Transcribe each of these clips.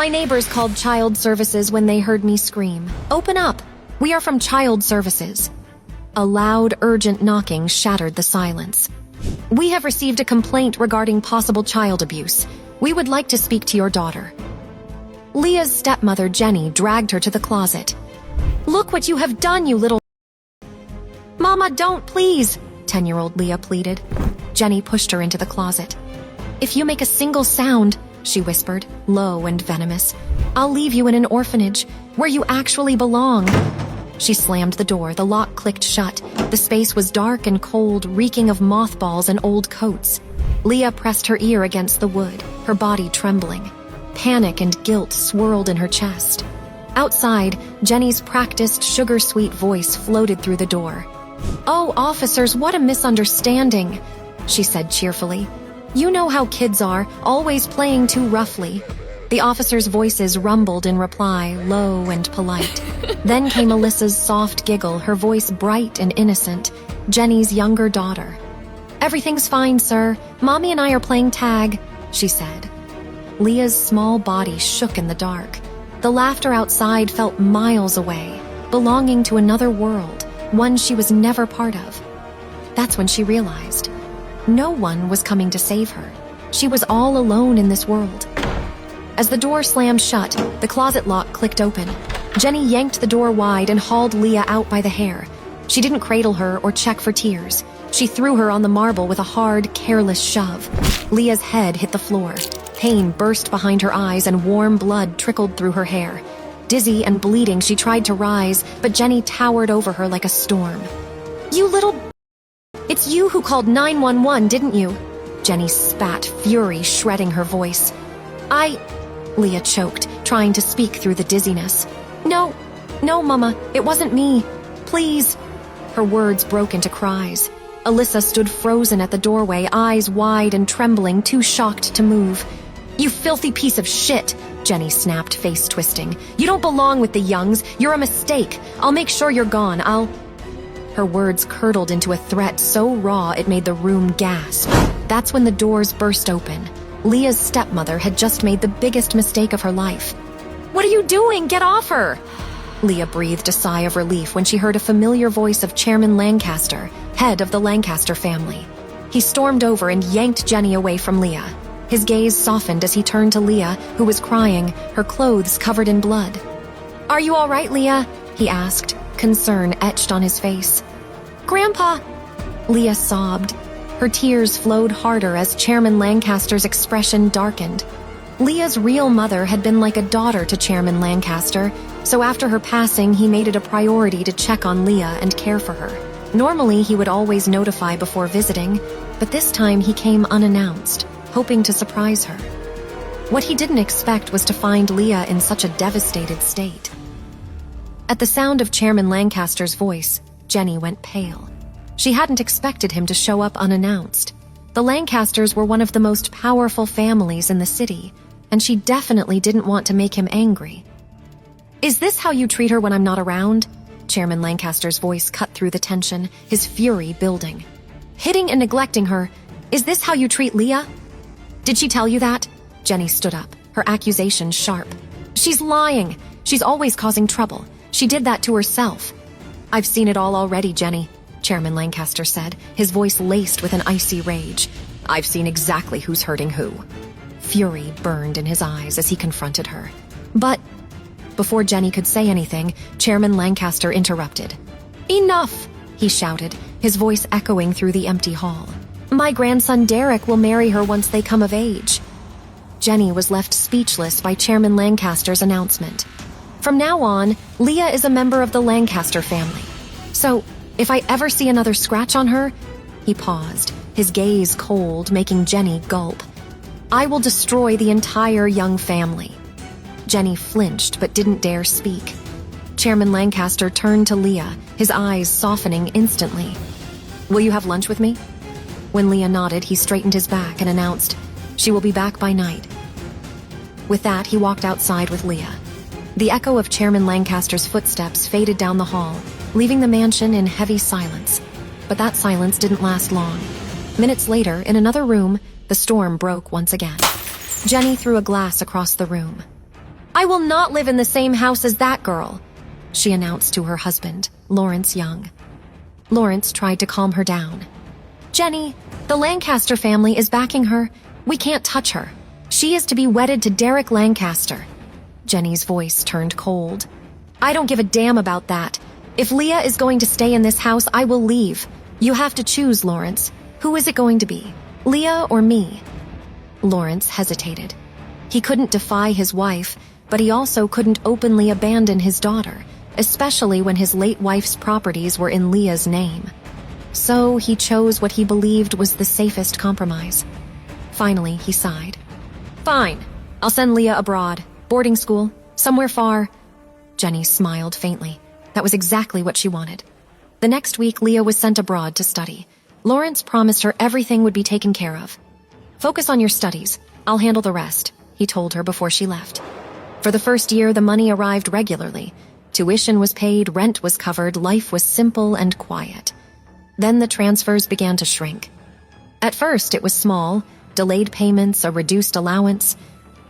My neighbors called child services when they heard me scream. Open up! We are from child services. A loud, urgent knocking shattered the silence. We have received a complaint regarding possible child abuse. We would like to speak to your daughter. Leah's stepmother, Jenny, dragged her to the closet. Look what you have done, you little... Mama, don't, please, 10-year-old Leah pleaded. Jenny pushed her into the closet. If you make a single sound, she whispered, low and venomous, I'll leave you in an orphanage, where you actually belong. She slammed the door, the lock clicked shut. The space was dark and cold, reeking of mothballs and old coats. Leah pressed her ear against the wood, her body trembling. Panic and guilt swirled in her chest. Outside, Jenny's practiced, sugar-sweet voice floated through the door. Oh, officers, what a misunderstanding, she said cheerfully. You know how kids are, always playing too roughly. The officers' voices rumbled in reply, low and polite. Then came Alyssa's soft giggle, her voice bright and innocent, Jenny's younger daughter. Everything's fine, sir. Mommy and I are playing tag, she said. Leah's small body shook in the dark. The laughter outside felt miles away, belonging to another world, one she was never part of. That's when she realized. No one was coming to save her. She was all alone in this world. As the door slammed shut, the closet lock clicked open. Jenny yanked the door wide and hauled Leah out by the hair. She didn't cradle her or check for tears. She threw her on the marble with a hard, careless shove. Leah's head hit the floor. Pain burst behind her eyes and warm blood trickled through her hair. Dizzy and bleeding, she tried to rise, but Jenny towered over her like a storm. You little... It's you who called 911, didn't you? Jenny spat, fury shredding her voice. Leah choked, trying to speak through the dizziness. No, Mama, it wasn't me. Please. Her words broke into cries. Alyssa stood frozen at the doorway, eyes wide and trembling, too shocked to move. You filthy piece of shit, Jenny snapped, face twisting. You don't belong with the Youngs. You're a mistake. I'll make sure you're gone. Her words curdled into a threat so raw it made the room gasp. That's when the doors burst open. Leah's stepmother had just made the biggest mistake of her life. What are you doing? Get off her! Leah breathed a sigh of relief when she heard a familiar voice of Chairman Lancaster, head of the Lancaster family. He stormed over and yanked Jenny away from Leah. His gaze softened as he turned to Leah, who was crying, her clothes covered in blood. Are you all right, Leah? He asked, concern etched on his face. Grandpa! Leah sobbed. Her tears flowed harder as Chairman Lancaster's expression darkened. Leah's real mother had been like a daughter to Chairman Lancaster, so after her passing, he made it a priority to check on Leah and care for her. Normally, he would always notify before visiting, but this time he came unannounced, hoping to surprise her. What he didn't expect was to find Leah in such a devastated state. At the sound of Chairman Lancaster's voice, Jenny went pale. She hadn't expected him to show up unannounced. The Lancasters were one of the most powerful families in the city, and she definitely didn't want to make him angry. Is this how you treat her when I'm not around? Chairman Lancaster's voice cut through the tension, his fury building. Hitting and neglecting her, is this how you treat Leah? Did she tell you that? Jenny stood up, her accusation sharp. She's lying. She's always causing trouble. She did that to herself. I've seen it all already, Jenny, Chairman Lancaster said, his voice laced with an icy rage. I've seen exactly who's hurting who. Fury burned in his eyes as he confronted her. But before Jenny could say anything, Chairman Lancaster interrupted. Enough, he shouted, his voice echoing through the empty hall. My grandson Derek will marry her once they come of age. Jenny was left speechless by Chairman Lancaster's announcement. From now on, Leah is a member of the Lancaster family. So, if I ever see another scratch on her... He paused, his gaze cold, making Jenny gulp. I will destroy the entire Young family. Jenny flinched but didn't dare speak. Chairman Lancaster turned to Leah, his eyes softening instantly. Will you have lunch with me? When Leah nodded, he straightened his back and announced, She will be back by night. With that, he walked outside with Leah. The echo of Chairman Lancaster's footsteps faded down the hall, leaving the mansion in heavy silence. But that silence didn't last long. Minutes later, in another room, the storm broke once again. Jenny threw a glass across the room. I will not live in the same house as that girl, she announced to her husband, Lawrence Young. Lawrence tried to calm her down. Jenny, the Lancaster family is backing her. We can't touch her. She is to be wedded to Derek Lancaster. Jenny's voice turned cold. I don't give a damn about that. If Leah is going to stay in this house, I will leave. You have to choose, Lawrence. Who is it going to be, Leah or me? Lawrence hesitated. He couldn't defy his wife, but he also couldn't openly abandon his daughter, especially when his late wife's properties were in Leah's name. So he chose what he believed was the safest compromise. Finally, he sighed. Fine, I'll send Leah abroad, boarding school, somewhere far. Jenny smiled faintly. That was exactly what she wanted. The next week, Leah was sent abroad to study. Lawrence promised her everything would be taken care of. Focus on your studies. I'll handle the rest, he told her before she left. For the first year, the money arrived regularly. Tuition was paid, rent was covered, life was simple and quiet. Then the transfers began to shrink. At first, it was small, delayed payments, a reduced allowance.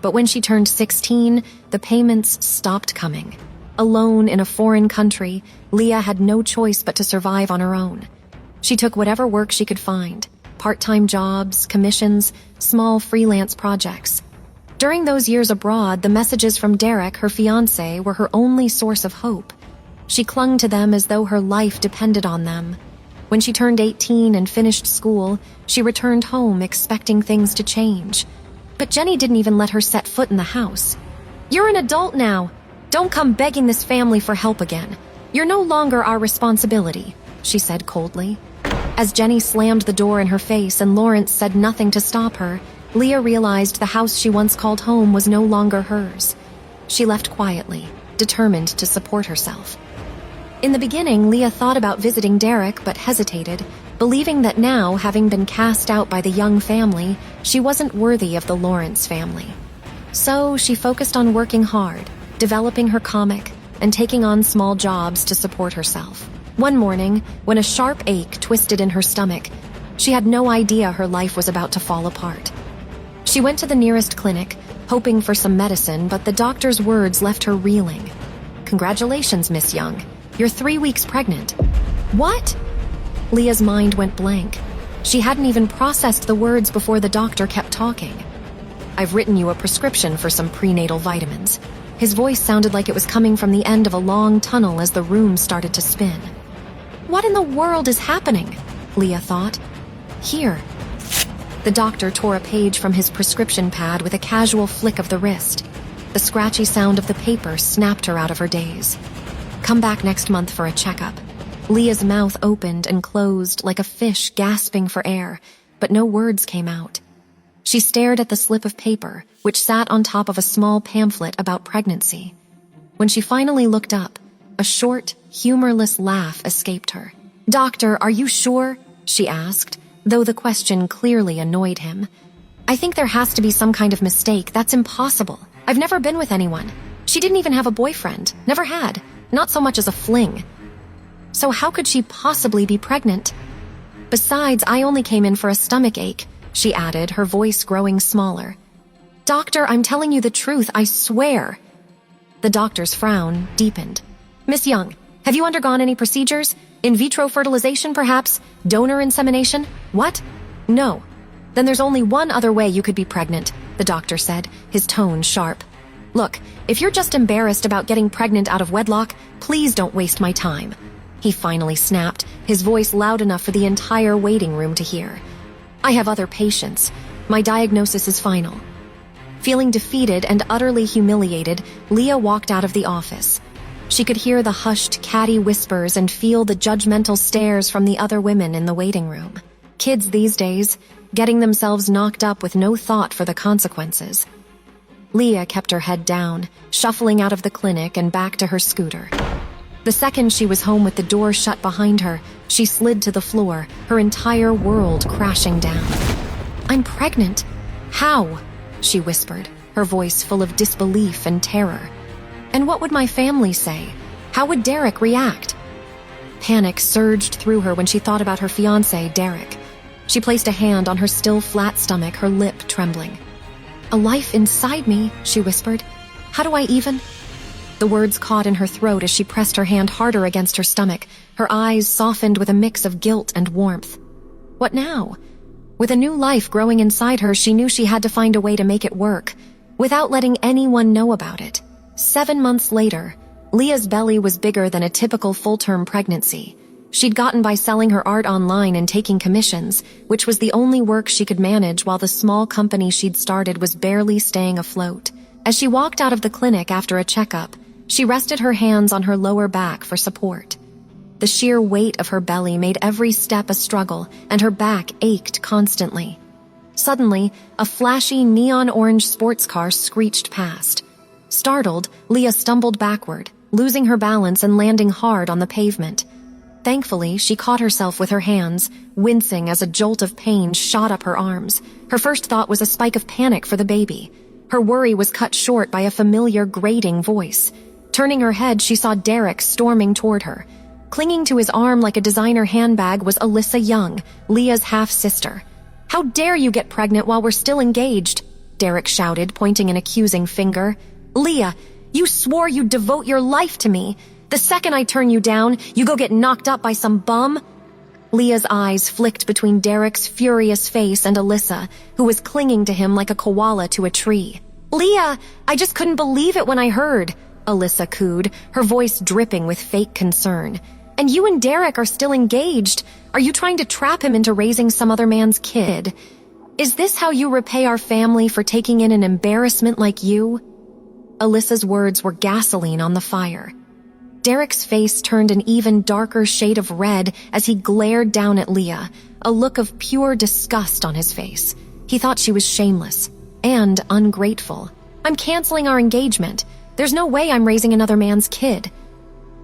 But when she turned 16, the payments stopped coming. Alone in a foreign country, Leah had no choice but to survive on her own. She took whatever work she could find, part-time jobs, commissions, small freelance projects. During those years abroad, the messages from Derek, her fiancé, were her only source of hope. She clung to them as though her life depended on them. When she turned 18 and finished school, she returned home expecting things to change. But Jenny didn't even let her set foot in the house. You're an adult now. Don't come begging this family for help again. You're no longer our responsibility, she said coldly. As Jenny slammed the door in her face and Lawrence said nothing to stop her, Leah realized the house she once called home was no longer hers. She left quietly, determined to support herself. In the beginning, Leah thought about visiting Derek but hesitated, believing that now, having been cast out by the Young family, she wasn't worthy of the Lawrence family. So she focused on working hard, developing her comic, and taking on small jobs to support herself. One morning, when a sharp ache twisted in her stomach, she had no idea her life was about to fall apart. She went to the nearest clinic, hoping for some medicine, but the doctor's words left her reeling. Congratulations, Miss Young. You're 3 weeks pregnant. What? Leah's mind went blank. She hadn't even processed the words before the doctor kept talking. I've written you a prescription for some prenatal vitamins. His voice sounded like it was coming from the end of a long tunnel as the room started to spin. What in the world is happening? Leah thought. Here. The doctor tore a page from his prescription pad with a casual flick of the wrist. The scratchy sound of the paper snapped her out of her daze. Come back next month for a checkup. Leah's mouth opened and closed like a fish gasping for air, but no words came out. She stared at the slip of paper, which sat on top of a small pamphlet about pregnancy. When she finally looked up, a short, humorless laugh escaped her. Doctor, are you sure? She asked, though the question clearly annoyed him. I think there has to be some kind of mistake. That's impossible. I've never been with anyone. She didn't even have a boyfriend. Never had. Not so much as a fling. So how could she possibly be pregnant? Besides, I only came in for a stomach ache, she added, her voice growing smaller. Doctor, I'm telling you the truth, I swear. The doctor's frown deepened. Miss Young, have you undergone any procedures? In vitro fertilization, perhaps? Donor insemination? What? No. Then there's only one other way you could be pregnant, the doctor said, his tone sharp. Look, if you're just embarrassed about getting pregnant out of wedlock, please don't waste my time. He finally snapped, his voice loud enough for the entire waiting room to hear. I have other patients. My diagnosis is final. Feeling defeated and utterly humiliated, Leah walked out of the office. She could hear the hushed, catty whispers and feel the judgmental stares from the other women in the waiting room. Kids these days, getting themselves knocked up with no thought for the consequences. Leah kept her head down, shuffling out of the clinic and back to her scooter. The second she was home with the door shut behind her, she slid to the floor, her entire world crashing down. I'm pregnant. How? She whispered, her voice full of disbelief and terror. And what would my family say? How would Derek react? Panic surged through her when she thought about her fiancé, Derek. She placed a hand on her still flat stomach, her lip trembling. A life inside me, she whispered. How do I even? The words caught in her throat as she pressed her hand harder against her stomach, her eyes softened with a mix of guilt and warmth. What now? With a new life growing inside her, she knew she had to find a way to make it work, without letting anyone know about it. 7 months later, Leah's belly was bigger than a typical full-term pregnancy. She'd gotten by selling her art online and taking commissions, which was the only work she could manage while the small company she'd started was barely staying afloat. As she walked out of the clinic after a checkup, she rested her hands on her lower back for support. The sheer weight of her belly made every step a struggle, and her back ached constantly. Suddenly, a flashy neon orange sports car screeched past. Startled, Leah stumbled backward, losing her balance and landing hard on the pavement. Thankfully, she caught herself with her hands, wincing as a jolt of pain shot up her arms. Her first thought was a spike of panic for the baby. Her worry was cut short by a familiar grating voice. Turning her head, she saw Derek storming toward her. Clinging to his arm like a designer handbag was Alyssa Young, Leah's half-sister. "How dare you get pregnant while we're still engaged?" Derek shouted, pointing an accusing finger. "Leah, you swore you'd devote your life to me. The second I turn you down, you go get knocked up by some bum?" Leah's eyes flicked between Derek's furious face and Alyssa, who was clinging to him like a koala to a tree. "Leah, I just couldn't believe it when I heard," Alyssa cooed, her voice dripping with fake concern. "And you and Derek are still engaged. Are you trying to trap him into raising some other man's kid? Is this how you repay our family for taking in an embarrassment like you?" Alyssa's words were gasoline on the fire. Derek's face turned an even darker shade of red as he glared down at Leah, a look of pure disgust on his face. He thought she was shameless and ungrateful. "I'm canceling our engagement. There's no way I'm raising another man's kid."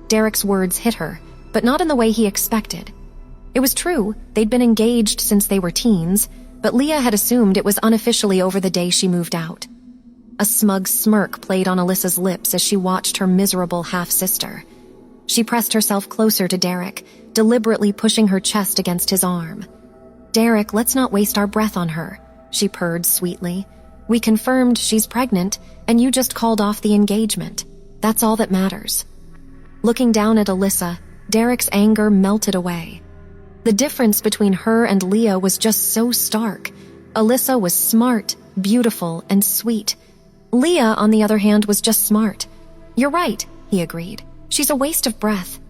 Derek's words hit her, but not in the way he expected. It was true, they'd been engaged since they were teens, but Leah had assumed it was unofficially over the day she moved out. A smug smirk played on Alyssa's lips as she watched her miserable half-sister. She pressed herself closer to Derek, deliberately pushing her chest against his arm. "Derek, let's not waste our breath on her," she purred sweetly. "We confirmed she's pregnant, and you just called off the engagement. That's all that matters." Looking down at Alyssa, Derek's anger melted away. The difference between her and Leah was just so stark. Alyssa was smart, beautiful, and sweet. Leah, on the other hand, was just smart. "You're right," he agreed. "She's a waste of breath."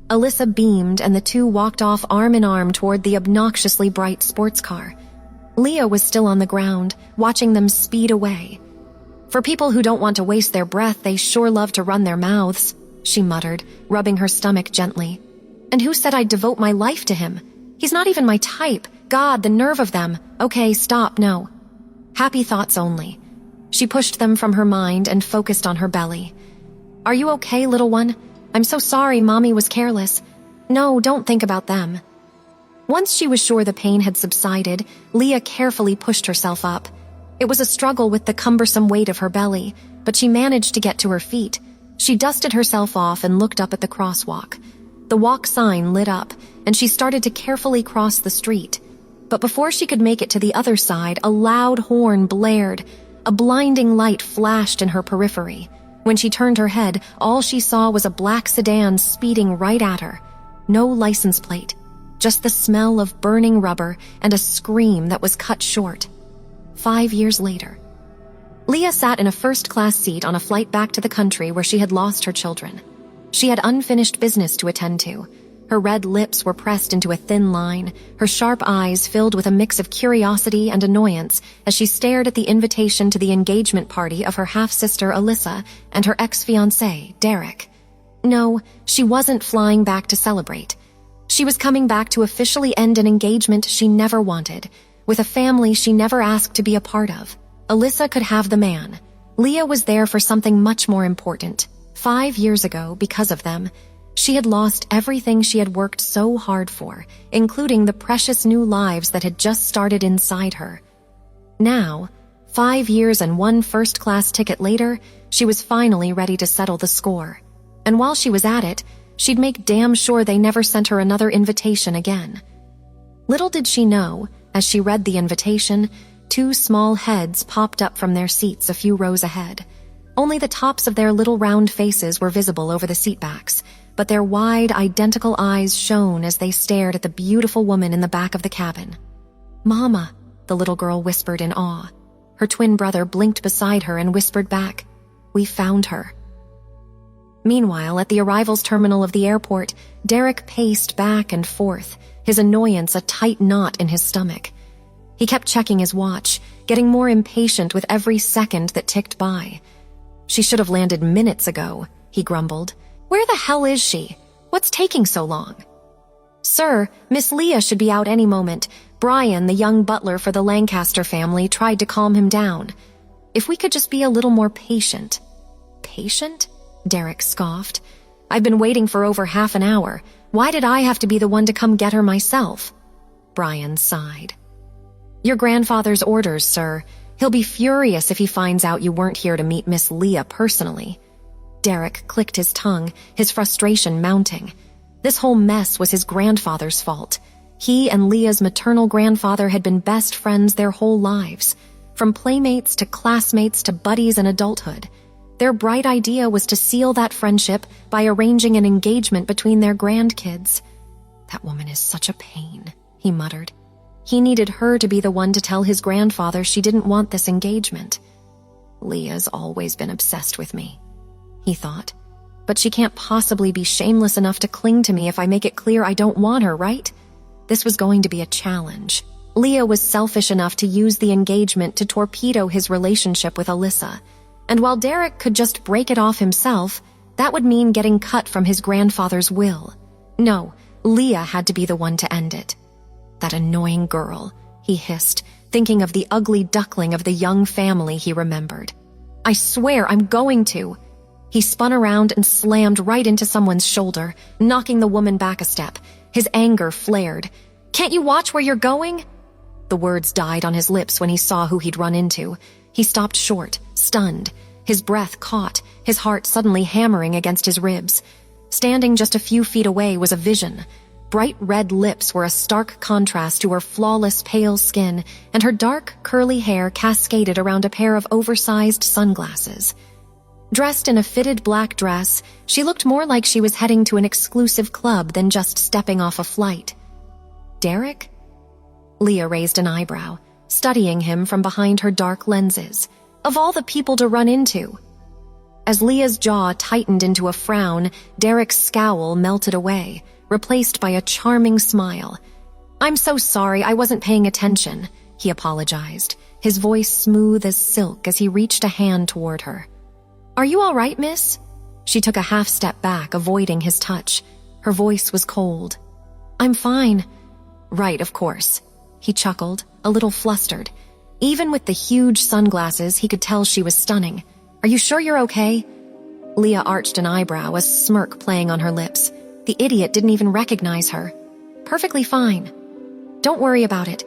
Alyssa beamed, and the two walked off arm in arm toward the obnoxiously bright sports car. Leah was still on the ground, watching them speed away. "For people who don't want to waste their breath, they sure love to run their mouths," she muttered, rubbing her stomach gently. "And who said I'd devote my life to him? He's not even my type. God, the nerve of them. Okay, stop, no." Happy thoughts only. She pushed them from her mind and focused on her belly. "Are you okay, little one? I'm so sorry Mommy was careless. No, don't think about them." Once she was sure the pain had subsided, Leah carefully pushed herself up. It was a struggle with the cumbersome weight of her belly, but she managed to get to her feet. She dusted herself off and looked up at the crosswalk. The walk sign lit up, and she started to carefully cross the street. But before she could make it to the other side, a loud horn blared. A blinding light flashed in her periphery. When she turned her head, all she saw was a black sedan speeding right at her. No license plate, just the smell of burning rubber and a scream that was cut short. 5 years later, Leah sat in a first-class seat on a flight back to the country where she had lost her children. She had unfinished business to attend to. Her red lips were pressed into a thin line, her sharp eyes filled with a mix of curiosity and annoyance as she stared at the invitation to the engagement party of her half-sister Alyssa and her ex-fiancé, Derek. No, she wasn't flying back to celebrate. She was coming back to officially end an engagement she never wanted, with a family she never asked to be a part of. Alyssa could have the man. Leah was there for something much more important. 5 years ago, because of them, she had lost everything she had worked so hard for, including the precious new lives that had just started inside her. Now, 5 years and one first-class ticket later, she was finally ready to settle the score. And while she was at it, she'd make damn sure they never sent her another invitation again. Little did she know, as she read the invitation, 2 small heads popped up from their seats a few rows ahead. Only the tops of their little round faces were visible over the seatbacks, but their wide, identical eyes shone as they stared at the beautiful woman in the back of the cabin. "Mama," the little girl whispered in awe. Her twin brother blinked beside her and whispered back, "We found her." Meanwhile, at the arrivals terminal of the airport, Derek paced back and forth, his annoyance a tight knot in his stomach. He kept checking his watch, getting more impatient with every second that ticked by. "She should have landed minutes ago," he grumbled. "Where the hell is she? What's taking so long?" "Sir, Miss Leah should be out any moment. Brian, the young butler for the Lancaster family, tried to calm him down. If we could just be a little more patient." "Patient?" Derek scoffed. "I've been waiting for over half an hour. Why did I have to be the one to come get her myself?" Brian sighed. "Your grandfather's orders, sir. He'll be furious if he finds out you weren't here to meet Miss Leah personally." Derek clicked his tongue, his frustration mounting. This whole mess was his grandfather's fault. He and Leah's maternal grandfather had been best friends their whole lives, from playmates to classmates to buddies in adulthood. Their bright idea was to seal that friendship by arranging an engagement between their grandkids. "That woman is such a pain," he muttered. He needed her to be the one to tell his grandfather she didn't want this engagement. "Leah's always been obsessed with me," he thought. "But she can't possibly be shameless enough to cling to me if I make it clear I don't want her, right?" This was going to be a challenge. Leah was selfish enough to use the engagement to torpedo his relationship with Alyssa. And while Derek could just break it off himself, that would mean getting cut from his grandfather's will. No, Leah had to be the one to end it. "That annoying girl," he hissed, thinking of the ugly duckling of the young family he remembered. "I swear I'm going to." He spun around and slammed right into someone's shoulder, knocking the woman back a step. His anger flared. "Can't you watch where you're going?" The words died on his lips when he saw who he'd run into. He stopped short, stunned, his breath caught, his heart suddenly hammering against his ribs. Standing just a few feet away was a vision. Bright red lips were a stark contrast to her flawless pale skin, and her dark, curly hair cascaded around a pair of oversized sunglasses. Dressed in a fitted black dress, she looked more like she was heading to an exclusive club than just stepping off a flight. "Derek?" Leah raised an eyebrow, studying him from behind her dark lenses. Of all the people to run into. As Leah's jaw tightened into a frown, Derek's scowl melted away, replaced by a charming smile. "I'm so sorry, I wasn't paying attention," he apologized, his voice smooth as silk as he reached a hand toward her. "Are you all right, miss?" She took a half step back, avoiding his touch. Her voice was cold. "I'm fine." "Right, of course." He chuckled, a little flustered. Even with the huge sunglasses, he could tell she was stunning. "Are you sure you're okay?" Leah arched an eyebrow, a smirk playing on her lips. The idiot didn't even recognize her. "Perfectly fine. Don't worry about it."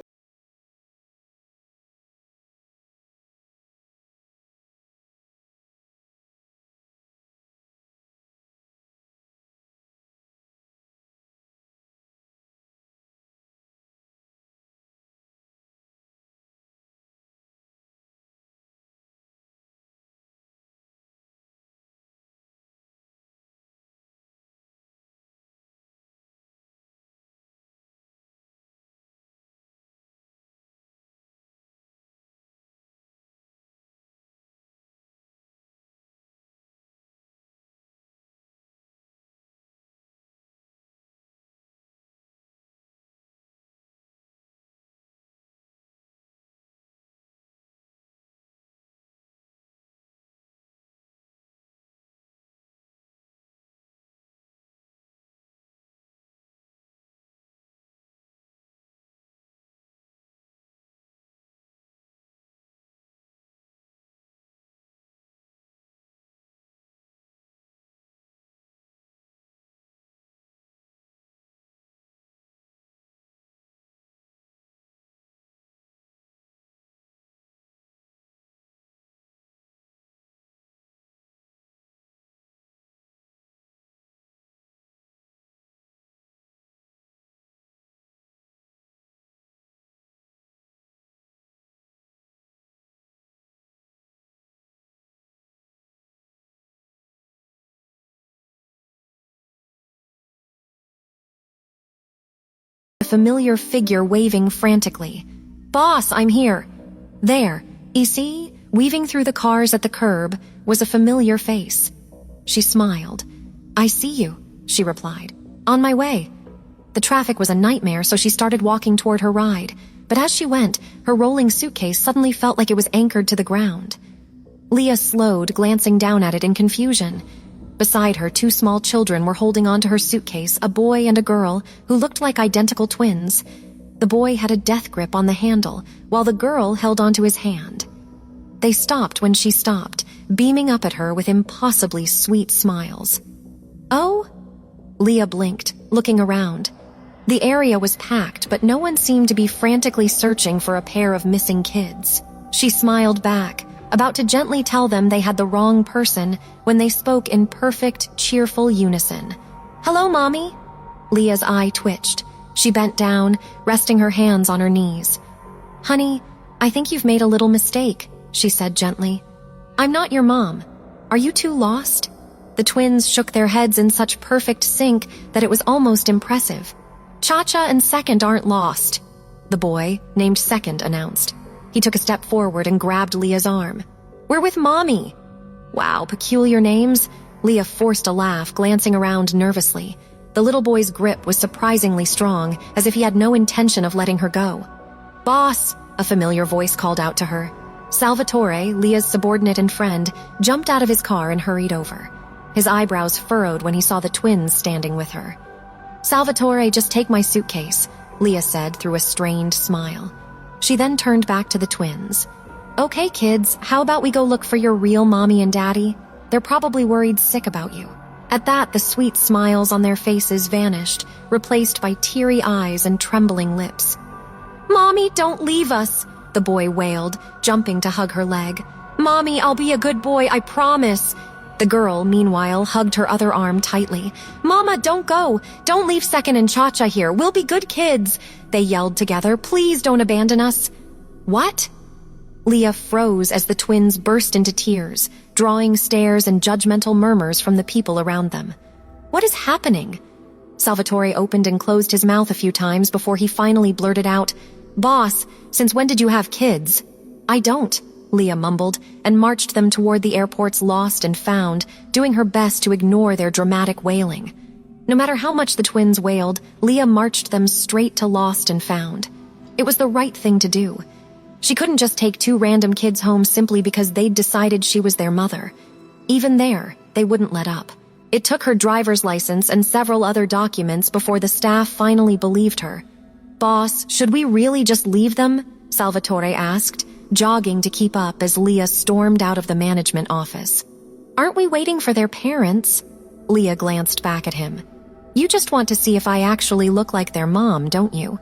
familiar figure waving frantically. "Boss, I'm here." There, you see, weaving through the cars at the curb, was a familiar face. She smiled. "I see you," she replied. "On my way." The traffic was a nightmare, so she started walking toward her ride. But as she went, her rolling suitcase suddenly felt like it was anchored to the ground. Leah slowed, glancing down at it in confusion. Beside her, 2 small children were holding onto her suitcase, a boy and a girl who looked like identical twins. The boy had a death grip on the handle, while the girl held onto his hand. They stopped when she stopped, beaming up at her with impossibly sweet smiles. "Oh?" Leah blinked, looking around. The area was packed, but no one seemed to be frantically searching for a pair of missing kids. She smiled back, about to gently tell them they had the wrong person, when they spoke in perfect, cheerful unison. "Hello, Mommy?" Leah's eye twitched. She bent down, resting her hands on her knees. "Honey, I think you've made a little mistake," she said gently. "I'm not your mom. Are you two lost?" The twins shook their heads in such perfect sync that it was almost impressive. "Cha-Cha and Second aren't lost," the boy, named Second, announced. He took a step forward and grabbed Leah's arm. "We're with Mommy." "Wow, peculiar names." Leah forced a laugh, glancing around nervously. The little boy's grip was surprisingly strong, as if he had no intention of letting her go. "Boss," a familiar voice called out to her. Salvatore, Leah's subordinate and friend, jumped out of his car and hurried over. His eyebrows furrowed when he saw the twins standing with her. "Salvatore, just take my suitcase," Leah said through a strained smile. She then turned back to the twins. "Okay, kids, how about we go look for your real mommy and daddy? They're probably worried sick about you." At that, the sweet smiles on their faces vanished, replaced by teary eyes and trembling lips. "Mommy, don't leave us," the boy wailed, jumping to hug her leg. "Mommy, I'll be a good boy, I promise." The girl, meanwhile, hugged her other arm tightly. "Mama, don't go. Don't leave Second and Cha-Cha here. We'll be good kids," they yelled together. "Please don't abandon us." "What?" Leah froze as the twins burst into tears, drawing stares and judgmental murmurs from the people around them. "What is happening?" Salvatore opened and closed his mouth a few times before he finally blurted out, "Boss, since when did you have kids?" "I don't," Leah mumbled, and marched them toward the airport's lost and found, doing her best to ignore their dramatic wailing. No matter how much the twins wailed, Leah marched them straight to lost and found. It was the right thing to do. She couldn't just take 2 random kids home simply because they'd decided she was their mother. Even there, they wouldn't let up. It took her driver's license and several other documents before the staff finally believed her. "Boss, should we really just leave them?" Salvatore asked, jogging to keep up as Leah stormed out of the management office. "Aren't we waiting for their parents?" Leah glanced back at him. "You just want to see if I actually look like their mom, don't you?"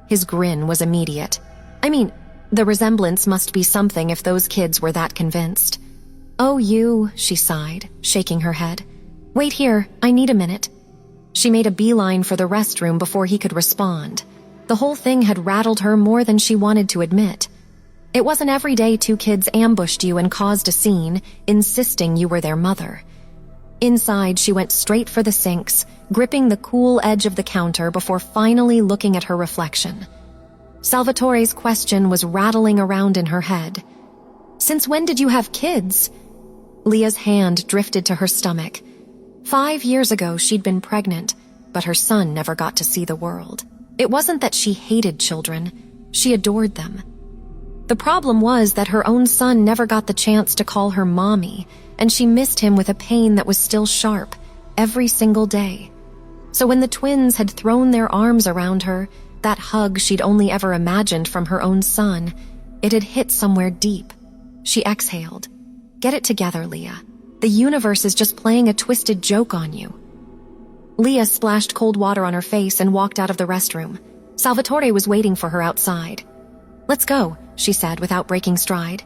His grin was immediate. I mean, the resemblance must be something if those kids were that convinced. "Oh, you," she sighed, shaking her head. "Wait here, I need a minute." She made a beeline for the restroom before he could respond. The whole thing had rattled her more than she wanted to admit. It wasn't every day 2 kids ambushed you and caused a scene, insisting you were their mother. Inside, she went straight for the sinks, gripping the cool edge of the counter before finally looking at her reflection. Salvatore's question was rattling around in her head. "Since when did you have kids?" Leah's hand drifted to her stomach. 5 years ago, she'd been pregnant, but her son never got to see the world. It wasn't that she hated children. She adored them. The problem was that her own son never got the chance to call her mommy, and she missed him with a pain that was still sharp, every single day. So when the twins had thrown their arms around her, that hug she'd only ever imagined from her own son, it had hit somewhere deep. She exhaled. "Get it together, Leah. The universe is just playing a twisted joke on you." Leah splashed cold water on her face and walked out of the restroom. Salvatore was waiting for her outside. "Let's go," she said without breaking stride.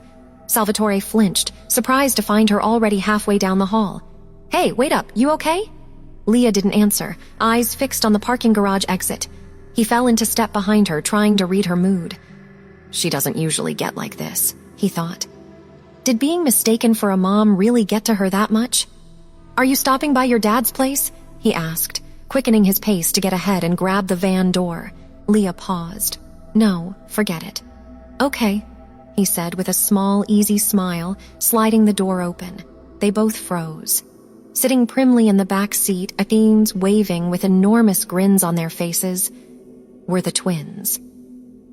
Salvatore flinched, surprised to find her already halfway down the hall. "Hey, wait up, you okay?" Leah didn't answer, eyes fixed on the parking garage exit. He fell into step behind her, trying to read her mood. She doesn't usually get like this, he thought. Did being mistaken for a mom really get to her that much? "Are you stopping by your dad's place?" he asked, quickening his pace to get ahead and grab the van door. Leah paused. No, forget it. Okay, he said with a small, easy smile, sliding the door open. They both froze. Sitting primly in the back seat, Athenes waving with enormous grins on their faces, were the twins.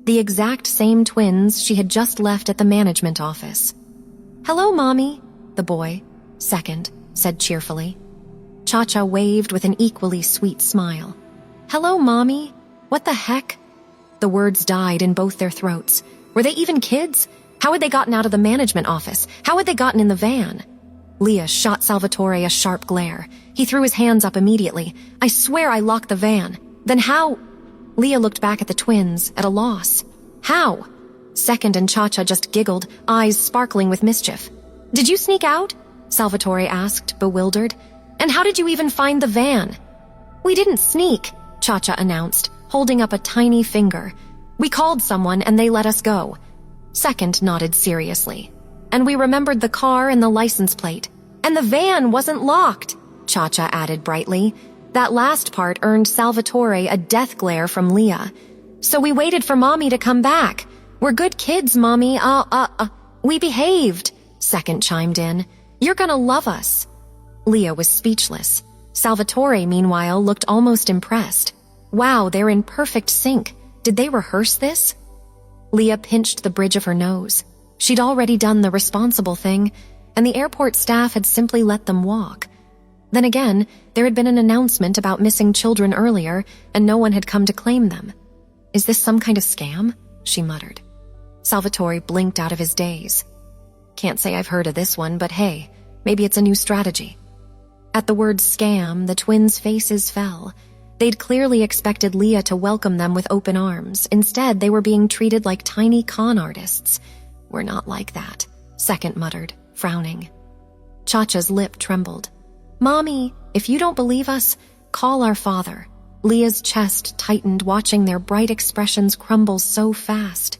The exact same twins she had just left at the management office. Hello, Mommy, the boy, second, said cheerfully. Cha-Cha waved with an equally sweet smile. Hello, Mommy. What the heck? The words died in both their throats. Were they even kids? How had they gotten out of the management office? How had they gotten in the van? Leah shot Salvatore a sharp glare. He threw his hands up immediately. I swear I locked the van. Then how? Leah looked back at the twins, at a loss. How? Second and Cha-Cha just giggled, eyes sparkling with mischief. Did you sneak out? Salvatore asked, bewildered. And how did you even find the van? We didn't sneak, Cha-Cha announced, holding up a tiny finger. We called someone and they let us go. Second nodded seriously. And we remembered the car and the license plate. And the van wasn't locked, Cha-Cha added brightly. That last part earned Salvatore a death glare from Leah. So we waited for Mommy to come back. We're good kids, Mommy. We behaved, Second chimed in. You're gonna love us. Leah was speechless. Salvatore, meanwhile, looked almost impressed. Wow, they're in perfect sync. Did they rehearse this? Leah pinched the bridge of her nose. She'd already done the responsible thing, and the airport staff had simply let them walk. Then again, there had been an announcement about missing children earlier, and no one had come to claim them. Is this some kind of scam? She muttered. Salvatore blinked out of his daze. Can't say I've heard of this one, but hey, maybe it's a new strategy. At the word scam, the twins' faces fell. They'd clearly expected Leah to welcome them with open arms. Instead, they were being treated like tiny con artists. We're not like that, Second muttered, frowning. Cha-Cha's lip trembled. Mommy, if you don't believe us, call our father. Leah's chest tightened, watching their bright expressions crumble so fast.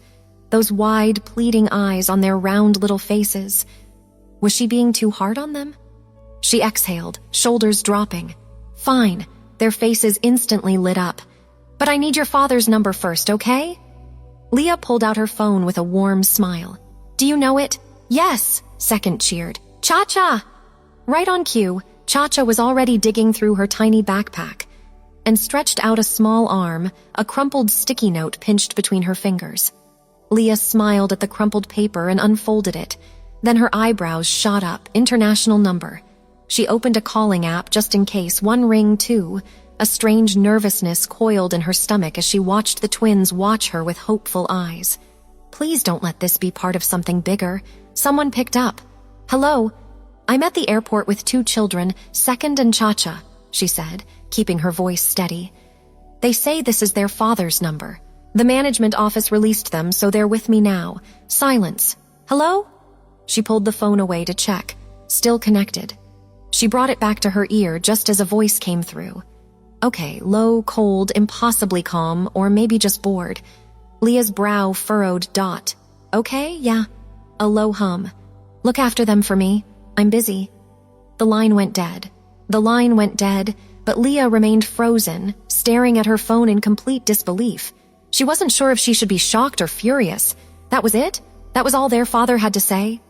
Those wide, pleading eyes on their round little faces. Was she being too hard on them? She exhaled, shoulders dropping. Fine. Their faces instantly lit up. But I need your father's number first, okay? Leah pulled out her phone with a warm smile. Do you know it? Yes, Second cheered. Cha-Cha! Right on cue, Cha-Cha was already digging through her tiny backpack and stretched out a small arm, a crumpled sticky note pinched between her fingers. Leah smiled at the crumpled paper and unfolded it. Then her eyebrows shot up, international number. She opened a calling app just in case, one ring too. A strange nervousness coiled in her stomach as she watched the twins watch her with hopeful eyes. Please don't let this be part of something bigger. Someone picked up. Hello, I'm at the airport with 2 children, Second and Cha-Cha, she said, keeping her voice steady. They say this is their father's number. The management office released them, so they're with me now. Silence. Hello? She pulled the phone away to check. Still connected. She brought it back to her ear just as a voice came through. Okay, low, cold, impossibly calm, or maybe just bored. Leah's brow furrowed. Okay, yeah. A low hum. Look after them for me. I'm busy. The line went dead. But Leah remained frozen, staring at her phone in complete disbelief. She wasn't sure if she should be shocked or furious. That was it? That was all their father had to say?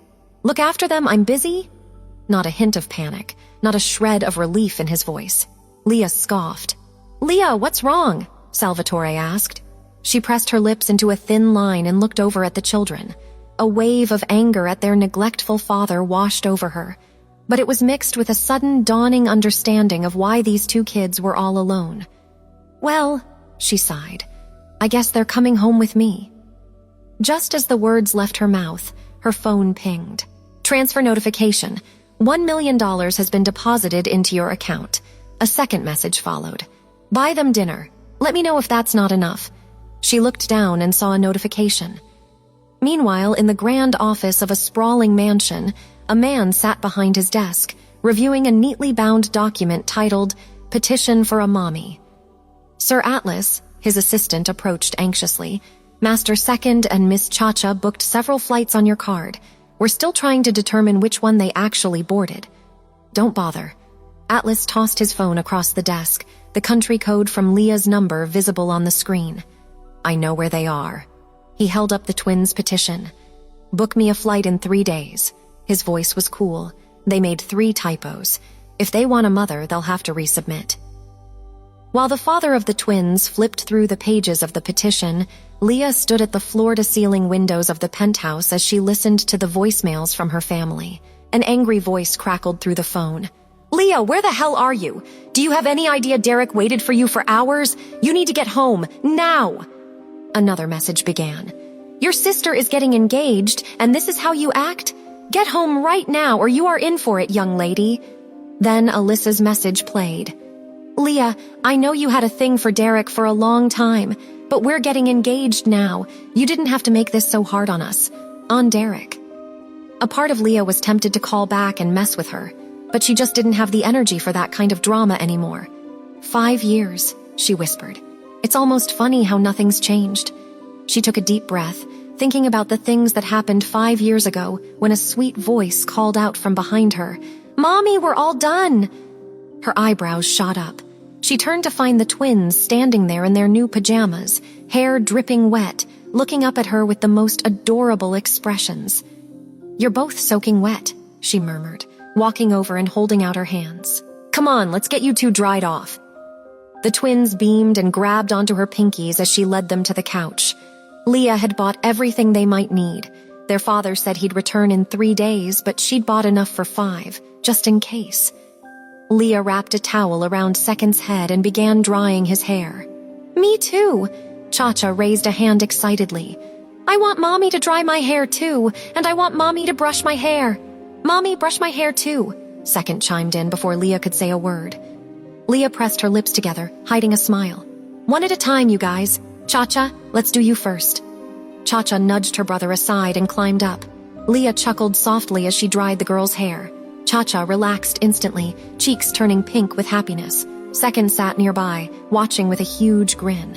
Look after them, I'm busy? Not a hint of panic, not a shred of relief in his voice. Leah scoffed. Leah, what's wrong? Salvatore asked. She pressed her lips into a thin line and looked over at the children. A wave of anger at their neglectful father washed over her, but it was mixed with a sudden dawning understanding of why these 2 kids were all alone. Well, she sighed, I guess they're coming home with me. Just as the words left her mouth, her phone pinged. Transfer notification. $1 million has been deposited into your account. A second message followed. Buy them dinner. Let me know if that's not enough. She looked down and saw a notification. Meanwhile, in the grand office of a sprawling mansion, a man sat behind his desk, reviewing a neatly bound document titled Petition for a Mommy. Sir Atlas, his assistant, approached anxiously. Master Second and Miss Cha-Cha booked several flights on your card. We're still trying to determine which one they actually boarded. Don't bother. Atlas tossed his phone across the desk, the country code from Leah's number visible on the screen. I know where they are." He held up the twins' petition. "Book me a flight in 3 days." His voice was cool. They made 3 typos. If they want a mother, they'll have to resubmit. While the father of the twins flipped through the pages of the petition, Leah stood at the floor-to-ceiling windows of the penthouse as she listened to the voicemails from her family. An angry voice crackled through the phone. "Leah, where the hell are you? Do you have any idea Derek waited for you for hours? You need to get home, now!" Another message began. "Your sister is getting engaged, and this is how you act? Get home right now, or you are in for it, young lady." Then Alyssa's message played. "Leah, I know you had a thing for Derek for a long time, but we're getting engaged now. You didn't have to make this so hard on us. On Derek." A part of Leah was tempted to call back and mess with her, but she just didn't have the energy for that kind of drama anymore. 5 years, she whispered. It's almost funny how nothing's changed. She took a deep breath, thinking about the things that happened 5 years ago when a sweet voice called out from behind her, "Mommy, we're all done!" Her eyebrows shot up. She turned to find the twins standing there in their new pajamas, hair dripping wet, looking up at her with the most adorable expressions. "You're both soaking wet," she murmured, walking over and holding out her hands. "Come on, let's get you two dried off." The twins beamed and grabbed onto her pinkies as she led them to the couch. Leah had bought everything they might need. Their father said he'd return in 3 days, but she'd bought enough for 5, just in case. Leah wrapped a towel around Second's head and began drying his hair. "Me too," Cha-Cha raised a hand excitedly. "I want Mommy to dry my hair too, and I want Mommy to brush my hair." "Mommy, brush my hair too," Second chimed in before Leah could say a word. Leah pressed her lips together, hiding a smile. "One at a time, you guys. Cha-Cha, let's do you first." Cha-Cha nudged her brother aside and climbed up. Leah chuckled softly as she dried the girl's hair. Cha-Cha relaxed instantly, cheeks turning pink with happiness. Second sat nearby, watching with a huge grin.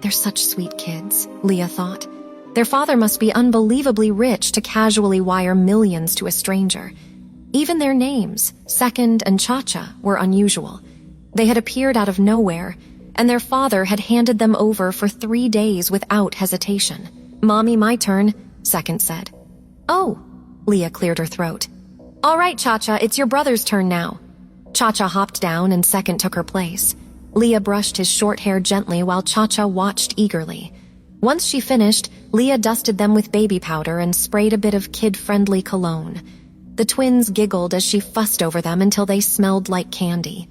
They're such sweet kids, Leah thought. Their father must be unbelievably rich to casually wire millions to a stranger. Even their names, Second and Cha-Cha, were unusual. They had appeared out of nowhere, and their father had handed them over for 3 days without hesitation. "Mommy, my turn," Second said. "Oh," Leah cleared her throat. "All right, Cha-Cha, it's your brother's turn now." Cha-Cha hopped down and Second took her place. Leah brushed his short hair gently while Cha-Cha watched eagerly. Once she finished, Leah dusted them with baby powder and sprayed a bit of kid-friendly cologne. The twins giggled as she fussed over them until they smelled like candy.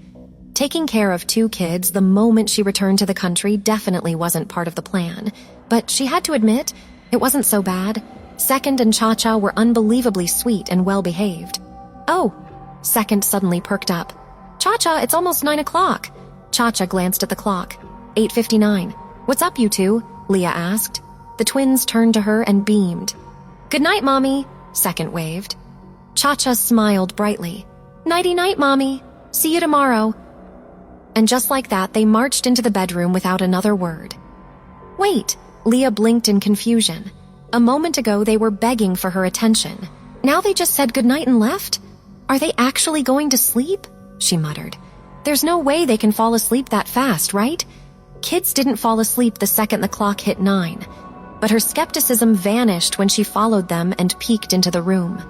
Taking care of 2 kids the moment she returned to the country definitely wasn't part of the plan, but she had to admit, it wasn't so bad. Second and Cha-Cha were unbelievably sweet and well-behaved. "Oh," Second suddenly perked up. "Cha-Cha, it's almost 9 o'clock." Cha-Cha glanced at the clock. 8:59. "What's up, you two?" Leah asked. The twins turned to her and beamed. "Good night, Mommy," Second waved. Cha-Cha smiled brightly. "Nighty-night, Mommy. See you tomorrow." And just like that, they marched into the bedroom without another word. "Wait," Leah blinked in confusion. A moment ago, they were begging for her attention. Now they just said goodnight and left? Are they actually going to sleep? She muttered. There's no way they can fall asleep that fast, right? Kids didn't fall asleep the second the clock hit 9. But her skepticism vanished when she followed them and peeked into the room.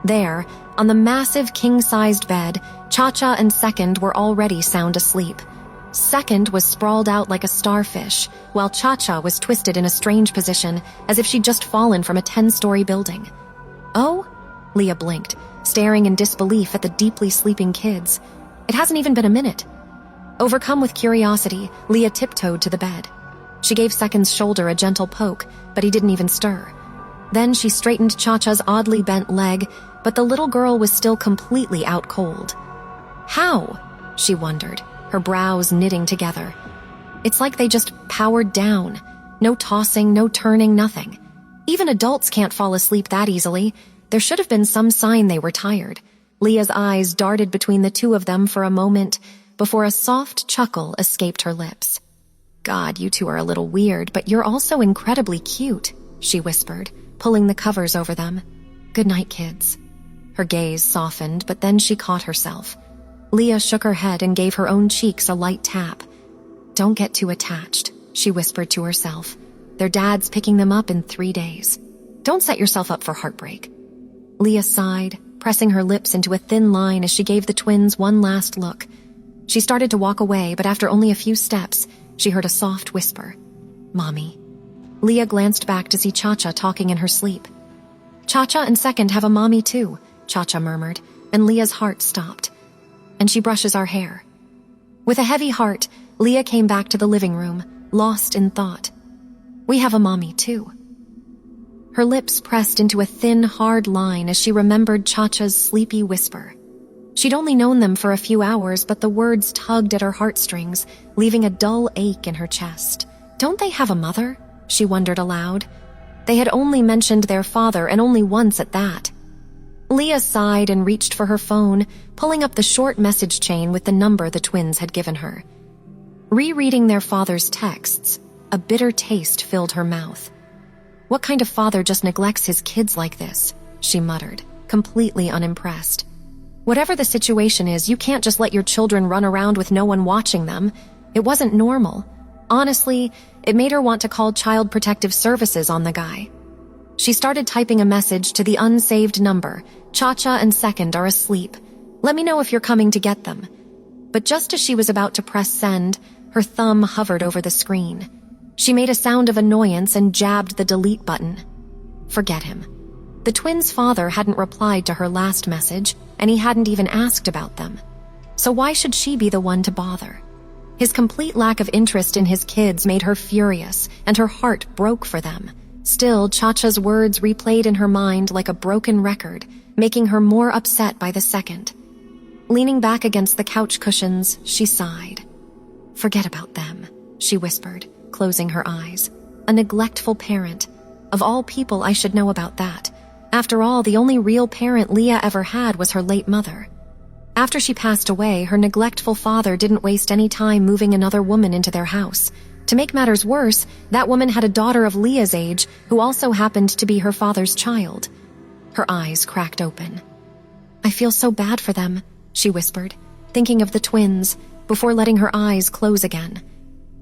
There, on the massive king-sized bed, Cha-Cha and Second were already sound asleep. Second was sprawled out like a starfish, while Cha-Cha was twisted in a strange position, as if she'd just fallen from a 10-story building. "Oh?" Leah blinked, staring in disbelief at the deeply sleeping kids. It hasn't even been a minute. Overcome with curiosity, Leah tiptoed to the bed. She gave Second's shoulder a gentle poke, but he didn't even stir. Then she straightened Cha-Cha's oddly bent leg, but the little girl was still completely out cold. How? She wondered, her brows knitting together. It's like they just powered down. No tossing, no turning, nothing. Even adults can't fall asleep that easily. There should have been some sign they were tired. Leah's eyes darted between the two of them for a moment before a soft chuckle escaped her lips. "God, you two are a little weird, but you're also incredibly cute," she whispered, pulling the covers over them. "Good night, kids." Her gaze softened, but then she caught herself. Leah shook her head and gave her own cheeks a light tap. "Don't get too attached," she whispered to herself, Their dad's picking them up in 3 days. Don't set yourself up for heartbreak." Leah sighed, pressing her lips into a thin line as she gave the twins one last look. She started to walk away, but after only a few steps, she heard a soft whisper. "Mommy." Leah glanced back to see Cha-Cha talking in her sleep. "Cha-Cha and Second have a mommy too," Cha-Cha murmured, and Leah's heart stopped. "And she brushes our hair." With a heavy heart, Leah came back to the living room, lost in thought. "We have a mommy too." Her lips pressed into a thin, hard line as she remembered Cha-Cha's sleepy whisper. She'd only known them for a few hours, but the words tugged at her heartstrings, leaving a dull ache in her chest. "Don't they have a mother?" she wondered aloud. They had only mentioned their father, and only once at that. Leah sighed and reached for her phone, pulling up the short message chain with the number the twins had given her. Rereading their father's texts, a bitter taste filled her mouth. "What kind of father just neglects his kids like this?" she muttered, completely unimpressed. "Whatever the situation is, you can't just let your children run around with no one watching them. It wasn't normal. Honestly, it made her want to call Child Protective Services on the guy." She started typing a message to the unsaved number. "Cha-Cha and Second are asleep. Let me know if you're coming to get them." But just as she was about to press send, her thumb hovered over the screen. She made a sound of annoyance and jabbed the delete button. Forget him. The twins' father hadn't replied to her last message, and he hadn't even asked about them. So why should she be the one to bother? His complete lack of interest in his kids made her furious, and her heart broke for them. Still, Cha-Cha's words replayed in her mind like a broken record, making her more upset by the second. Leaning back against the couch cushions, she sighed. "Forget about them," she whispered, closing her eyes. "A neglectful parent. Of all people, I should know about that. After all, the only real parent Leah ever had was her late mother. After she passed away, her neglectful father didn't waste any time moving another woman into their house. To make matters worse, that woman had a daughter of Leah's age who also happened to be her father's child." Her eyes cracked open. "I feel so bad for them," she whispered, thinking of the twins, before letting her eyes close again.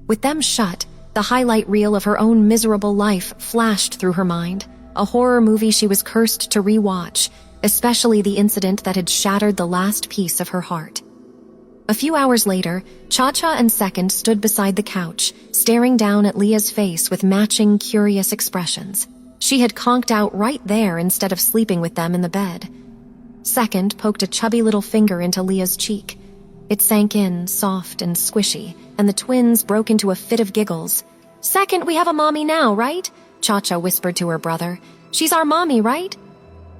With them shut, the highlight reel of her own miserable life flashed through her mind, a horror movie she was cursed to rewatch, especially the incident that had shattered the last piece of her heart. A few hours later, Cha-Cha and Second stood beside the couch, staring down at Leah's face with matching, curious expressions. She had conked out right there instead of sleeping with them in the bed. Second poked a chubby little finger into Leah's cheek. It sank in, soft and squishy, and the twins broke into a fit of giggles. "Second, we have a mommy now, right?" Cha-Cha whispered to her brother. "She's our mommy, right?"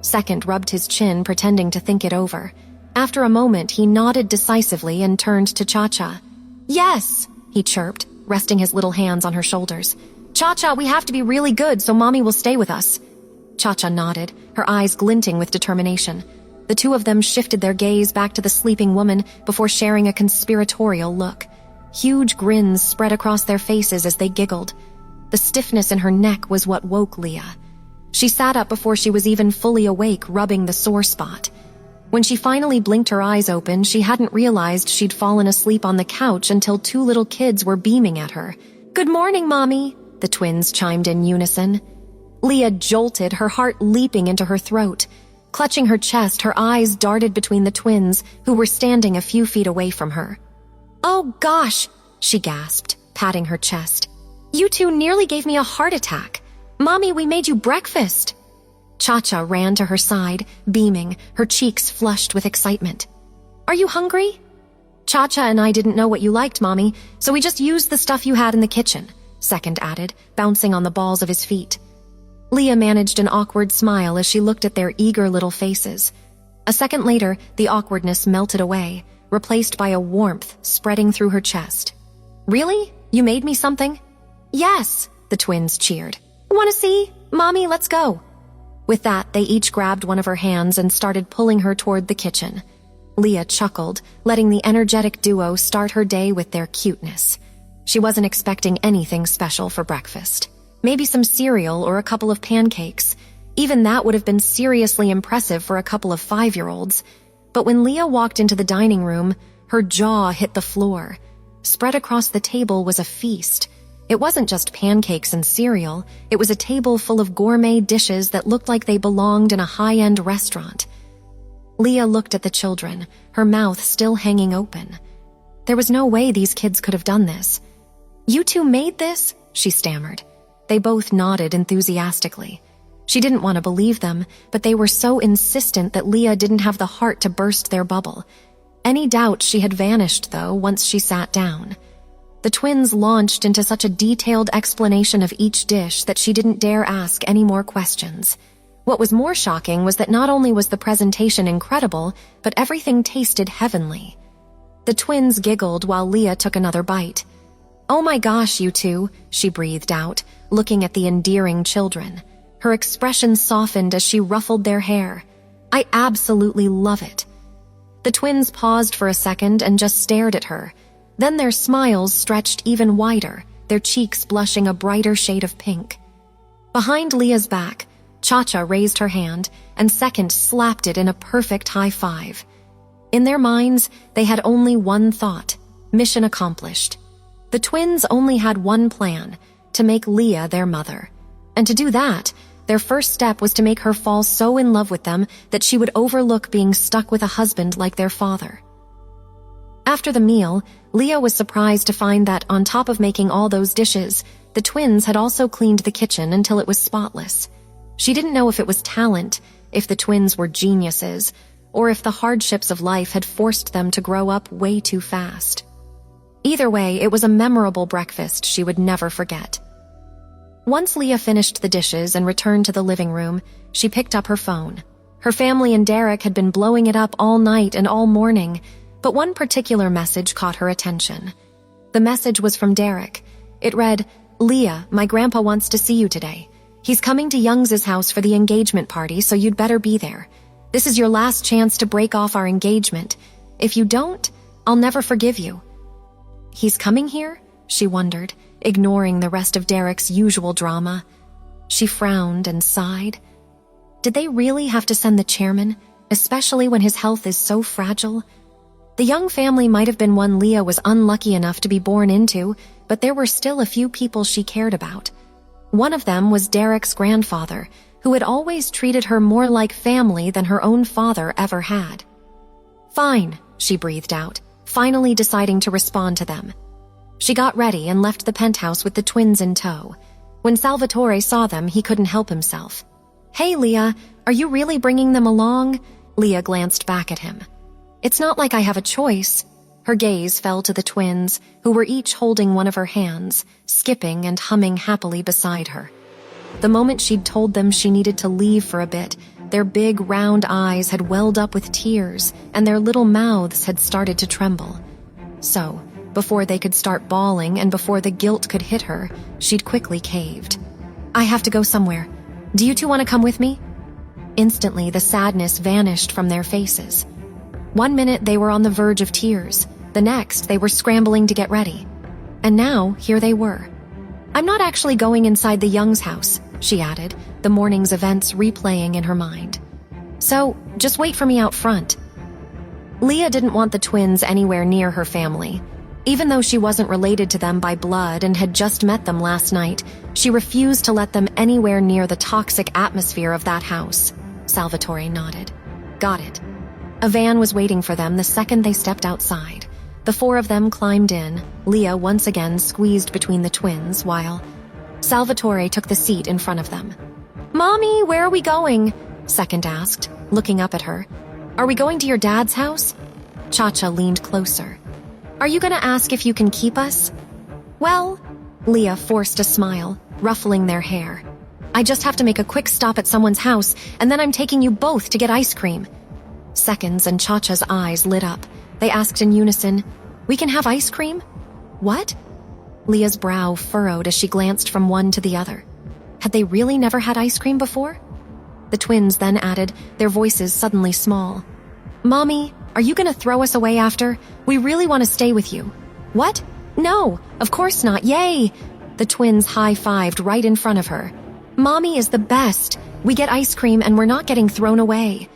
Second rubbed his chin, pretending to think it over. After a moment, he nodded decisively and turned to Cha-Cha. "Yes," he chirped, resting his little hands on her shoulders. "Cha-Cha, we have to be really good so Mommy will stay with us." Cha-Cha nodded, her eyes glinting with determination. The two of them shifted their gaze back to the sleeping woman before sharing a conspiratorial look. Huge grins spread across their faces as they giggled. The stiffness in her neck was what woke Leah. She sat up before she was even fully awake, rubbing the sore spot. When she finally blinked her eyes open, she hadn't realized she'd fallen asleep on the couch until two little kids were beaming at her. "Good morning, Mommy," the twins chimed in unison. Leah jolted, her heart leaping into her throat. Clutching her chest, her eyes darted between the twins, who were standing a few feet away from her. "Oh gosh," she gasped, patting her chest. "You two nearly gave me a heart attack. Mommy, we made you breakfast." Cha-Cha ran to her side, beaming, her cheeks flushed with excitement. "Are you hungry?" "Cha-Cha and I didn't know what you liked, Mommy, so we just used the stuff you had in the kitchen," Second added, bouncing on the balls of his feet. Leah managed an awkward smile as she looked at their eager little faces. A second later, the awkwardness melted away, replaced by a warmth spreading through her chest. "Really? You made me something?" "Yes," the twins cheered. "Want to see? Mommy, let's go." With that, they each grabbed one of her hands and started pulling her toward the kitchen. Leah chuckled, letting the energetic duo start her day with their cuteness. She wasn't expecting anything special for breakfast. Maybe some cereal or a couple of pancakes. Even that would have been seriously impressive for a couple of 5-year-olds. But when Leah walked into the dining room, her jaw hit the floor. Spread across the table was a feast. It wasn't just pancakes and cereal, it was a table full of gourmet dishes that looked like they belonged in a high-end restaurant. Leah looked at the children, her mouth still hanging open. There was no way these kids could have done this. "You two made this?" she stammered. They both nodded enthusiastically. She didn't want to believe them, but they were so insistent that Leah didn't have the heart to burst their bubble. Any doubt she had vanished, though, once she sat down. The twins launched into such a detailed explanation of each dish that she didn't dare ask any more questions. What was more shocking was that not only was the presentation incredible, but everything tasted heavenly. The twins giggled while Leah took another bite. "Oh my gosh, you two," she breathed out, looking at the endearing children. Her expression softened as she ruffled their hair. "I absolutely love it." The twins paused for a second and just stared at her. Then their smiles stretched even wider, their cheeks blushing a brighter shade of pink. Behind Leah's back, Cha-Cha raised her hand, and Second slapped it in a perfect high five. In their minds, they had only one thought: mission accomplished. The twins only had one plan: to make Leah their mother. And to do that, their first step was to make her fall so in love with them that she would overlook being stuck with a husband like their father. After the meal, Leah was surprised to find that, on top of making all those dishes, the twins had also cleaned the kitchen until it was spotless. She didn't know if it was talent, if the twins were geniuses, or if the hardships of life had forced them to grow up way too fast. Either way, it was a memorable breakfast she would never forget. Once Leah finished the dishes and returned to the living room, she picked up her phone. Her family and Derek had been blowing it up all night and all morning, but one particular message caught her attention. The message was from Derek. It read, "Leah, my grandpa wants to see you today. He's coming to Youngs's house for the engagement party, so you'd better be there. This is your last chance to break off our engagement. If you don't, I'll never forgive you." "He's coming here?" she wondered, ignoring the rest of Derek's usual drama. She frowned and sighed. Did they really have to send the chairman, especially when his health is so fragile? The young family might have been one Leah was unlucky enough to be born into, but there were still a few people she cared about. One of them was Derek's grandfather, who had always treated her more like family than her own father ever had. "Fine," she breathed out, finally deciding to respond to them. She got ready and left the penthouse with the twins in tow. When Salvatore saw them, he couldn't help himself. "Hey, Leah, are you really bringing them along?" Leah glanced back at him. "It's not like I have a choice." Her gaze fell to the twins, who were each holding one of her hands, skipping and humming happily beside her. The moment she'd told them she needed to leave for a bit, their big, round eyes had welled up with tears, and their little mouths had started to tremble. So, before they could start bawling and before the guilt could hit her, she'd quickly caved. "I have to go somewhere. Do you two want to come with me?" Instantly, the sadness vanished from their faces. One minute they were on the verge of tears, the next they were scrambling to get ready. And now, here they were. "I'm not actually going inside the Youngs' house," she added, the morning's events replaying in her mind. "So, just wait for me out front." Leah didn't want the twins anywhere near her family. Even though she wasn't related to them by blood and had just met them last night, she refused to let them anywhere near the toxic atmosphere of that house. Salvatore nodded. "Got it." A van was waiting for them the second they stepped outside. The four of them climbed in, Leah once again squeezed between the twins, while Salvatore took the seat in front of them. "Mommy, where are we going?" Second asked, looking up at her. "Are we going to your dad's house?" Cha-Cha leaned closer. "Are you going to ask if you can keep us?" "Well," Leah forced a smile, ruffling their hair. "I just have to make a quick stop at someone's house, and then I'm taking you both to get ice cream." Second's and Cha-Cha's eyes lit up. They asked in unison, "We can have ice cream?" "What?" Leah's brow furrowed as she glanced from one to the other. Had they really never had ice cream before? The twins then added, their voices suddenly small. "Mommy, are you going to throw us away after? We really want to stay with you." "What? No, of course not, yay!" The twins high-fived right in front of her. "Mommy is the best. We get ice cream and we're not getting thrown away."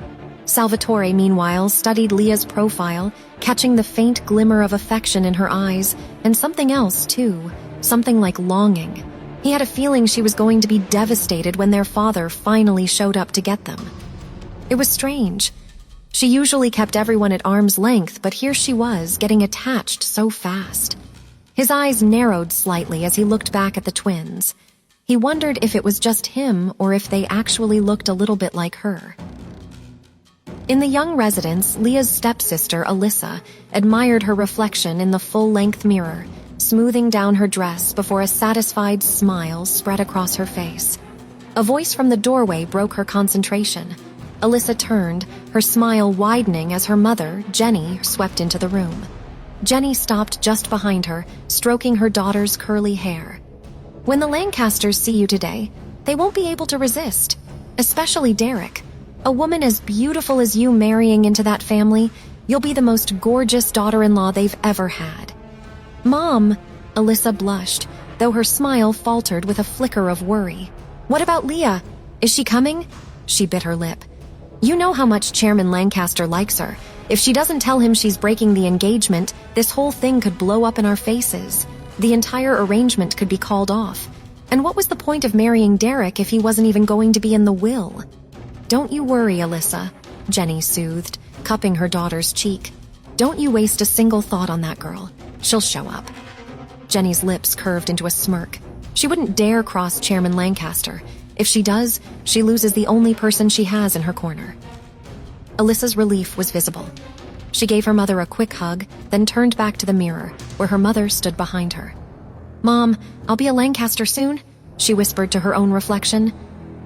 Salvatore, meanwhile, studied Leah's profile, catching the faint glimmer of affection in her eyes, and something else, too, something like longing. He had a feeling she was going to be devastated when their father finally showed up to get them. It was strange. She usually kept everyone at arm's length, but here she was, getting attached so fast. His eyes narrowed slightly as he looked back at the twins. He wondered if it was just him or if they actually looked a little bit like her. In the young residence, Leah's stepsister, Alyssa, admired her reflection in the full-length mirror, smoothing down her dress before a satisfied smile spread across her face. A voice from the doorway broke her concentration. Alyssa turned, her smile widening as her mother, Jenny, swept into the room. Jenny stopped just behind her, stroking her daughter's curly hair. "When the Lancasters see you today, they won't be able to resist, especially Derek. A woman as beautiful as you marrying into that family, you'll be the most gorgeous daughter-in-law they've ever had." "Mom," Alyssa blushed, though her smile faltered with a flicker of worry. "What about Leah? Is she coming?" She bit her lip. "You know how much Chairman Lancaster likes her. If she doesn't tell him she's breaking the engagement, this whole thing could blow up in our faces. The entire arrangement could be called off. And what was the point of marrying Derek if he wasn't even going to be in the will?" "Don't you worry, Alyssa," Jenny soothed, cupping her daughter's cheek. "Don't you waste a single thought on that girl. She'll show up." Jenny's lips curved into a smirk. She wouldn't dare cross Chairman Lancaster. If she does, she loses the only person she has in her corner. Alyssa's relief was visible. She gave her mother a quick hug, then turned back to the mirror, where her mother stood behind her. "Mom, I'll be a Lancaster soon," she whispered to her own reflection.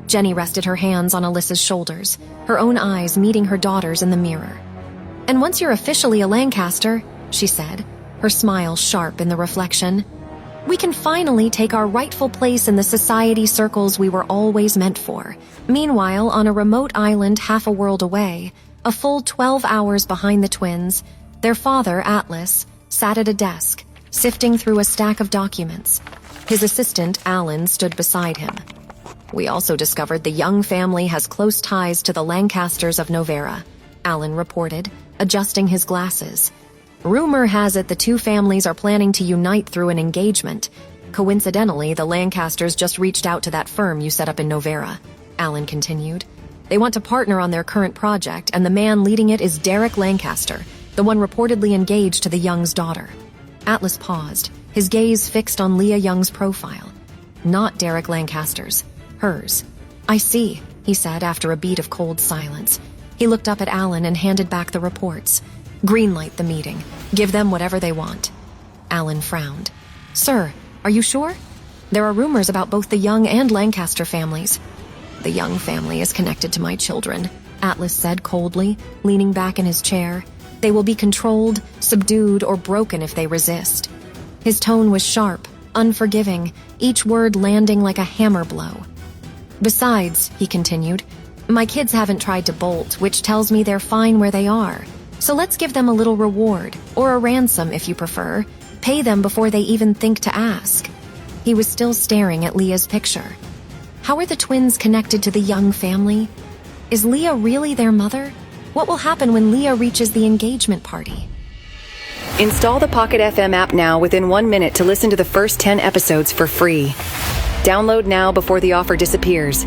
Jenny rested her hands on Alyssa's shoulders, her own eyes meeting her daughter's in the mirror. "And once you're officially a Lancaster," she said, her smile sharp in the reflection, "we can finally take our rightful place in the society circles we were always meant for." Meanwhile, on a remote island half a world away, a full 12 hours behind the twins, their father, Atlas, sat at a desk, sifting through a stack of documents. His assistant, Alan, stood beside him. "We also discovered the Young family has close ties to the Lancasters of Novera," Alan reported, adjusting his glasses. "Rumor has it the two families are planning to unite through an engagement. Coincidentally, the Lancasters just reached out to that firm you set up in Novera," Alan continued. "They want to partner on their current project, and the man leading it is Derek Lancaster, the one reportedly engaged to the Young's daughter." Atlas paused, his gaze fixed on Leah Young's profile. Not Derek Lancaster's. Hers. "I see," he said after a beat of cold silence. He looked up at Alan and handed back the reports. "Greenlight the meeting. Give them whatever they want." Alan frowned. "Sir, are you sure? There are rumors about both the Young and Lancaster families." "The Young family is connected to my children," Atlas said coldly, leaning back in his chair. "They will be controlled, subdued, or broken if they resist." His tone was sharp, unforgiving, each word landing like a hammer blow. "Besides," he continued, "my kids haven't tried to bolt, which tells me they're fine where they are. So let's give them a little reward, or a ransom if you prefer. Pay them before they even think to ask." He was still staring at Leah's picture. How are the twins connected to the Young family? Is Leah really their mother? What will happen when Leah reaches the engagement party? Install the Pocket FM app now within 1 minute to listen to the first 10 episodes for free. Download now before the offer disappears.